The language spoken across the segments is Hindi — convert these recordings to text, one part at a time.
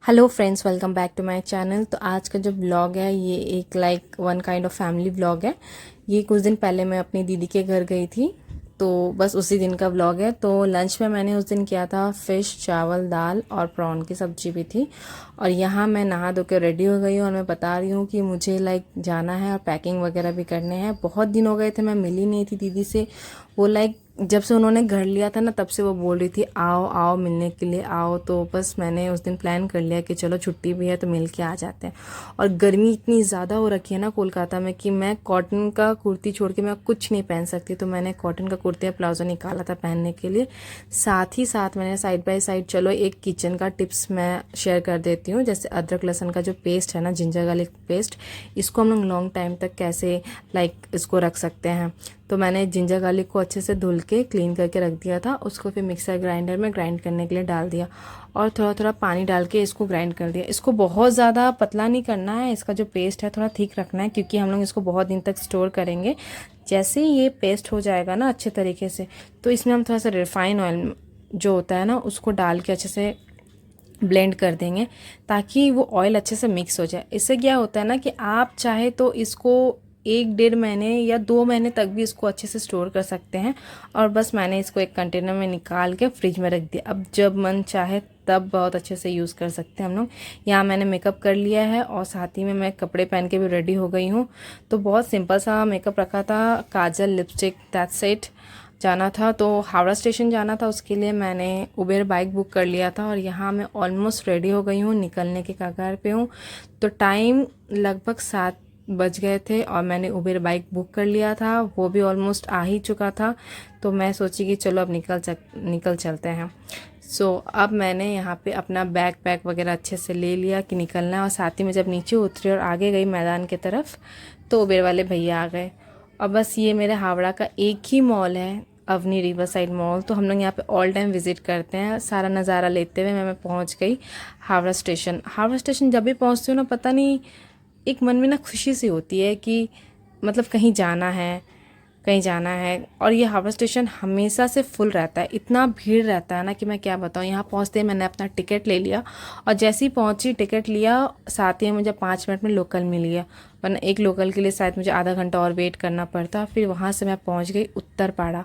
Hello friends, welcome back to my channel. तो आज का जो ब्लॉग है ये एक one kind of family blog है। ये कुछ दिन पहले मैं अपनी दीदी के घर गई थी, तो बस उसी दिन का ब्लॉग है। तो लंच में मैंने उस दिन किया था फ़िश, चावल, दाल और प्रॉन की सब्जी भी थी। और यहाँ मैं नहा धो के रेडी हो गई हूँ और मैं बता रही हूँ कि मुझे जाना है और पैकिंग वगैरह भी करने हैं। बहुत दिन हो गए थे, मैं मिली नहीं थी दीदी से। वो जब से उन्होंने घर लिया था ना, तब से वो बोल रही थी आओ आओ मिलने के लिए आओ। तो बस मैंने उस दिन प्लान कर लिया कि चलो छुट्टी भी है तो मिल के आ जाते हैं। और गर्मी इतनी ज़्यादा हो रखी है ना कोलकाता में कि मैं कॉटन का कुर्ती छोड़ के मैं कुछ नहीं पहन सकती। तो मैंने कॉटन का कुर्ती या प्लाजो निकाला था पहनने के लिए। साथ ही साथ मैंने साइड बाय साइड चलो एक किचन का टिप्स मैं शेयर कर देती हूँ। जैसे अदरक लहसुन का जो पेस्ट है ना, जिंजर गार्लिक पेस्ट, इसको हम लोग लॉन्ग टाइम तक कैसे इसको रख सकते हैं। तो मैंने जिंजर गार्लिक को अच्छे से धुल के क्लीन करके रख दिया था। उसको फिर मिक्सर ग्राइंडर में ग्राइंड करने के लिए डाल दिया और थोड़ा थोड़ा पानी डाल के इसको ग्राइंड कर दिया। इसको बहुत ज़्यादा पतला नहीं करना है, इसका जो पेस्ट है थोड़ा थिक रखना है, क्योंकि हम लोग इसको बहुत दिन तक स्टोर करेंगे। जैसे ही ये पेस्ट हो जाएगा ना अच्छे तरीके से, तो इसमें हम थोड़ा सा रिफाइन ऑयल जो होता है ना उसको डाल के अच्छे से ब्लेंड कर देंगे, ताकि वो ऑयल अच्छे से मिक्स हो जाए। इससे क्या होता है ना कि आप चाहे तो इसको 1-1.5 महीने या 2 महीने तक भी इसको अच्छे से स्टोर कर सकते हैं। और बस मैंने इसको एक कंटेनर में निकाल के फ्रिज में रख दिया। अब जब मन चाहे तब बहुत अच्छे से यूज़ कर सकते हैं हम लोग। यहाँ मैंने मेकअप कर लिया है और साथ ही में मैं कपड़े पहन के भी रेडी हो गई हूँ। तो बहुत सिंपल सा मेकअप रखा था, काजल, लिपस्टिक, दैट्स इट। जाना था तो हावड़ा स्टेशन जाना था, उसके लिए मैंने उबेर बाइक बुक कर लिया था। और यहाँ मैं ऑलमोस्ट रेडी हो गई हूँ, निकलने के कगार पे हूँ। तो टाइम लगभग 7 बज गए थे और मैंने उबेर बाइक बुक कर लिया था, वो भी ऑलमोस्ट आ ही चुका था। तो मैं सोची कि चलो अब निकल चलते हैं। अब मैंने यहाँ पे अपना बैग पैक वगैरह अच्छे से ले लिया कि निकलना है। और साथ ही में जब नीचे उतरी और आगे गई मैदान की तरफ, तो उबेर वाले भैया आ गए। और बस ये मेरे हावड़ा का एक ही मॉल है, अवनी रिवर साइड मॉल। तो हम लोग यहाँ पे ऑल टाइम विज़िट करते हैं। सारा नज़ारा लेते हुए मैं पहुँच गई हावड़ा स्टेशन। हावड़ा स्टेशन जब भी पहुँचती हूँ ना, पता नहीं एक मन में ना खुशी सी होती है कि मतलब कहीं जाना है, कहीं जाना है। और ये हावड़ा स्टेशन हमेशा से फुल रहता है, इतना भीड़ रहता है ना कि मैं क्या बताऊँ। यहाँ पहुँचते ही मैंने अपना टिकट ले लिया और जैसे ही पहुँची टिकट लिया, साथ ही मुझे 5 मिनट में लोकल मिल गया, वरना एक लोकल के लिए शायद मुझे आधा घंटा और वेट करना पड़ता। फिर वहाँ से मैं पहुँच गई उत्तरपाड़ा।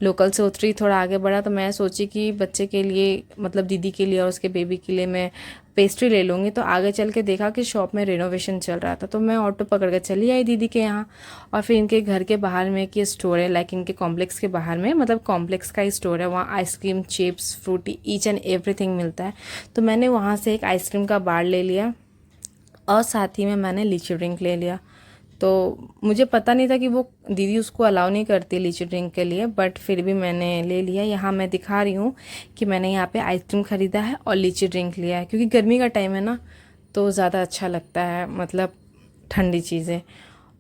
लोकल से उतरी, थोड़ा आगे बढ़ा तो मैं सोची कि बच्चे के लिए मतलब दीदी के लिए और उसके बेबी के लिए मैं पेस्ट्री ले लूँगी। तो आगे चल के देखा कि शॉप में रिनोवेशन चल रहा था, तो मैं ऑटो पकड़ कर चली आई दीदी के यहाँ। और फिर इनके घर के बाहर में एक ये स्टोर है, इनके कॉम्प्लेक्स के बाहर में, मतलब कॉम्प्लेक्स का ही स्टोर है। वहाँ ice cream, chips, Frooti, each and everything मिलता है। तो मैंने वहाँ से एक आइसक्रीम का बार ले लिया और साथ ही में मैंने लीची ड्रिंक ले लिया। तो मुझे पता नहीं था कि वो दीदी उसको अलाउ नहीं करती लीची ड्रिंक के लिए, बट फिर भी मैंने ले लिया। यहाँ मैं दिखा रही हूँ कि मैंने यहाँ पे आइसक्रीम ख़रीदा है और लीची ड्रिंक लिया है, क्योंकि गर्मी का टाइम है ना, तो ज़्यादा अच्छा लगता है मतलब ठंडी चीज़ें।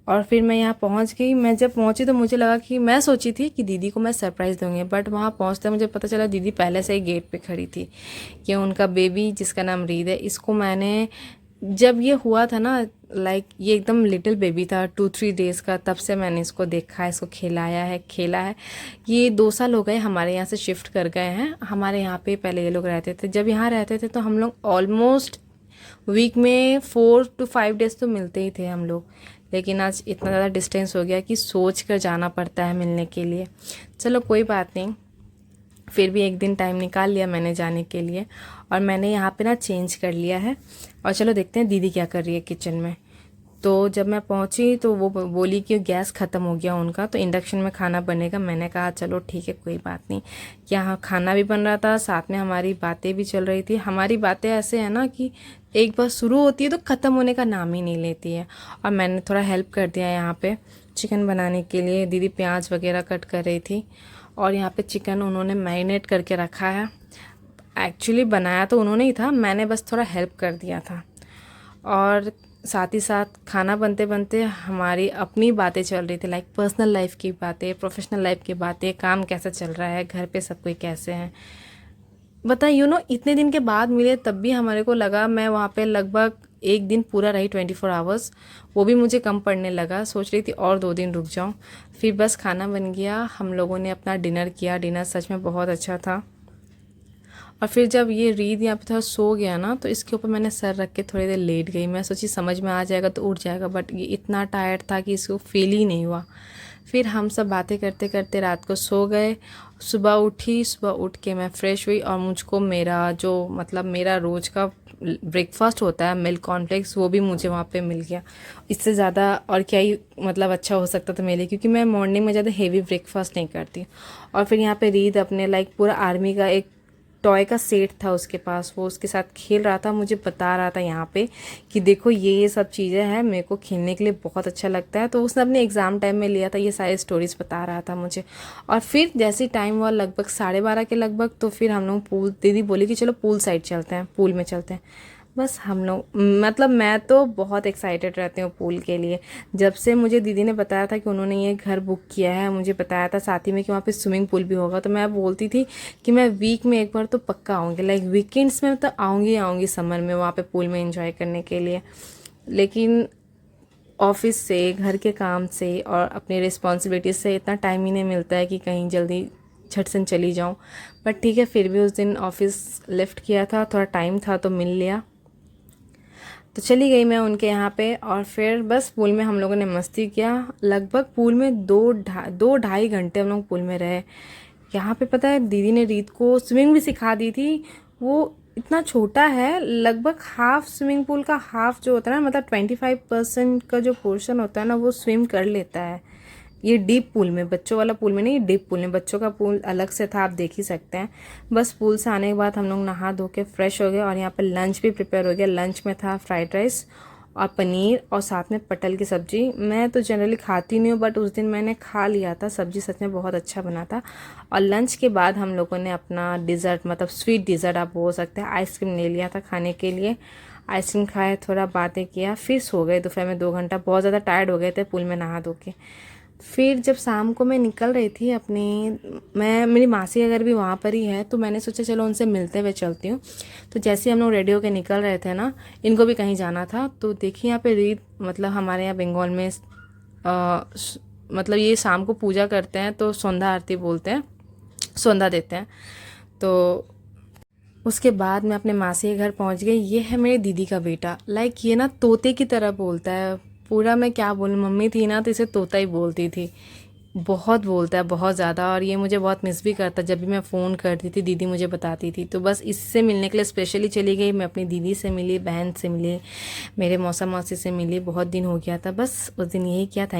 और फिर मैं यहाँ पहुँच गई। मैं जब पहुँची तो मुझे लगा कि मैं सोची थी कि दीदी को मैं सरप्राइज़ दूँगी, बट वहाँ पहुँचते मुझे पता चला दीदी पहले से ही गेट पे खड़ी थी। कि उनका बेबी जिसका नाम रीद है, इसको मैंने जब ये हुआ था ना, ये एकदम लिटिल बेबी था, 2-3 डेज़ का, तब से मैंने इसको देखा है, इसको खिलाया है, खेला है। ये 2 साल हो गए हमारे यहाँ से शिफ्ट कर गए हैं। हमारे यहाँ पे पहले ये लोग रहते थे। जब यहाँ रहते थे तो हम लोग ऑलमोस्ट वीक में 4 to 5 डेज़ तो मिलते ही थे हम लोग। लेकिन आज इतना ज़्यादा डिस्टेंस हो गया कि सोच कर जाना पड़ता है मिलने के लिए। चलो कोई बात नहीं, फिर भी एक दिन टाइम निकाल लिया मैंने जाने के लिए। और मैंने यहाँ पे ना चेंज कर लिया है और चलो देखते हैं दीदी क्या कर रही है किचन में। तो जब मैं पहुँची तो वो बोली कि गैस ख़त्म हो गया उनका, तो इंडक्शन में खाना बनेगा। मैंने कहा चलो ठीक है, कोई बात नहीं। यहाँ खाना भी बन रहा था, साथ में हमारी बातें भी चल रही थी। हमारी बातें ऐसे हैं ना कि एक बार शुरू होती है तो ख़त्म होने का नाम ही नहीं लेती है। और मैंने थोड़ा हेल्प कर दिया यहाँ पे चिकन बनाने के लिए। दीदी प्याज वगैरह कट कर रही थी और यहाँ पे चिकन उन्होंने मैरिनेट करके रखा है। एक्चुअली बनाया तो उन्होंने ही था, मैंने बस थोड़ा हेल्प कर दिया था। और साथ ही साथ खाना बनते बनते हमारी अपनी बातें चल रही थी, पर्सनल लाइफ की बातें, प्रोफेशनल लाइफ की बातें, काम कैसा चल रहा है, घर पे सब कोई कैसे हैं। बताइए इतने दिन के बाद मिले तब भी हमारे को लगा, मैं वहाँ पे लगभग एक दिन पूरा रही, 24 आवर्स, वो भी मुझे कम पड़ने लगा। सोच रही थी और 2 दिन रुक जाऊँ। फिर बस खाना बन गया, हम लोगों ने अपना डिनर किया। डिनर सच में बहुत अच्छा था। और फिर जब ये रीद यहाँ पे थोड़ा सो गया ना, तो इसके ऊपर मैंने सर रख के थोड़ी देर लेट गई। मैं सोची समझ में आ जाएगा तो उठ जाएगा, बट ये इतना टायर्ड था कि इसको फील ही नहीं हुआ। फिर हम सब बातें करते करते रात को सो गए। सुबह उठी, सुबह उठ के मैं फ़्रेश हुई और मुझको मेरा जो मतलब मेरा रोज़ का ब्रेकफास्ट होता है मिल्क कॉर्नफ्लेक्स, वो भी मुझे वहाँ पे मिल गया। इससे ज़्यादा और क्या ही मतलब अच्छा हो सकता था मेरे लिए, क्योंकि मैं मॉर्निंग में ज़्यादा हेवी ब्रेकफास्ट नहीं करती। और फिर यहाँ पे रीद अपने लाइक पूरा आर्मी का एक टॉय का सेट था उसके पास, वो उसके साथ खेल रहा था। मुझे बता रहा था यहाँ पे कि देखो ये सब चीज़ें हैं, मेरे को खेलने के लिए बहुत अच्छा लगता है। तो उसने अपने एग्ज़ाम टाइम में लिया था, ये सारी स्टोरीज़ बता रहा था मुझे। और फिर जैसे टाइम हुआ लगभग 12:30 के लगभग, तो फिर हम लोग पूल, दीदी बोली कि चलो पूल साइड चलते हैं, पूल में चलते हैं। बस हम लोग मतलब मैं तो बहुत एक्साइटेड रहती हूँ पूल के लिए। जब से मुझे दीदी ने बताया था कि उन्होंने ये घर बुक किया है, मुझे बताया था साथ ही में कि वहाँ पे स्विमिंग पूल भी होगा, तो मैं बोलती थी कि मैं वीक में एक बार तो पक्का आऊँगी, लाइक वीकेंड्स में तो आऊँगी समर में वहाँ पे पूल में एंजॉय करने के लिए। लेकिन ऑफिस से, घर के काम से और अपनी रिस्पॉन्सिबिलिटीज से इतना टाइम ही नहीं मिलता है कि कहीं जल्दी झट से चली जाऊँ। बट ठीक है, फिर भी उस दिन ऑफिस लिफ्ट किया था, थोड़ा टाइम था तो मिल लिया। तो चली गई मैं उनके यहाँ पे और फिर बस पूल में हम लोगों ने मस्ती किया। लगभग पूल में 2-2.5 घंटे हम लोग पूल में रहे। यहाँ पे पता है दीदी ने रीत को स्विमिंग भी सिखा दी थी। वो इतना छोटा है, लगभग हाफ स्विमिंग पूल का हाफ जो होता है ना, मतलब 25% का जो पोर्शन होता है ना, वो स्विम कर लेता है। ये डीप पूल में, बच्चों वाला पूल में नहीं, डीप पूल में। बच्चों का पूल अलग से था, आप देख ही सकते हैं। बस पूल से आने के बाद हम लोग नहा धो के फ्रेश हो गए और यहाँ पे लंच भी प्रिपेयर हो गया। लंच में था फ्राइड राइस और पनीर और साथ में पटल की सब्जी। मैं तो जनरली खाती नहीं हूँ, बट उस दिन मैंने खा लिया था। सब्जी सच में बहुत अच्छा बना था। और लंच के बाद हम लोगों ने अपना डिज़र्ट, मतलब स्वीट डिज़र्ट आप बोल सकते हैं, आइसक्रीम ले लिया था खाने के लिए। आइसक्रीम खाए, थोड़ा बातें किया, फिर सो गए दोपहर में 2 घंटा। बहुत ज़्यादा टायर्ड हो गए थे पूल में नहा धो के। फिर जब शाम को मैं निकल रही थी मेरी मासी अगर भी वहाँ पर ही है, तो मैंने सोचा चलो उनसे मिलते हुए चलती हूँ। तो जैसे हम लोग रेडी होके निकल रहे थे ना, इनको भी कहीं जाना था, तो देखिए यहाँ पे रीत, मतलब हमारे यहाँ बंगाल में मतलब ये शाम को पूजा करते हैं तो संध्या आरती बोलते हैं, संध्या देते हैं। तो उसके बाद मैं अपने मासी के घर पहुंच गई। ये है मेरी दीदी का बेटा, लाइक ये ना तोते की तरह बोलता है पूरा। मैं क्या बोलूँ, मम्मी थी ना तो इसे तोता ही बोलती थी। बहुत बोलता है, बहुत ज़्यादा। और ये मुझे बहुत मिस भी करता, जब भी मैं फ़ोन करती थी दीदी मुझे बताती थी। तो बस इससे मिलने के लिए स्पेशली चली गई। मैं अपनी दीदी से मिली, बहन से मिली, मेरे मौसा मौसी से मिली। बहुत दिन हो गया था, बस उस दिन यही किया। थैंक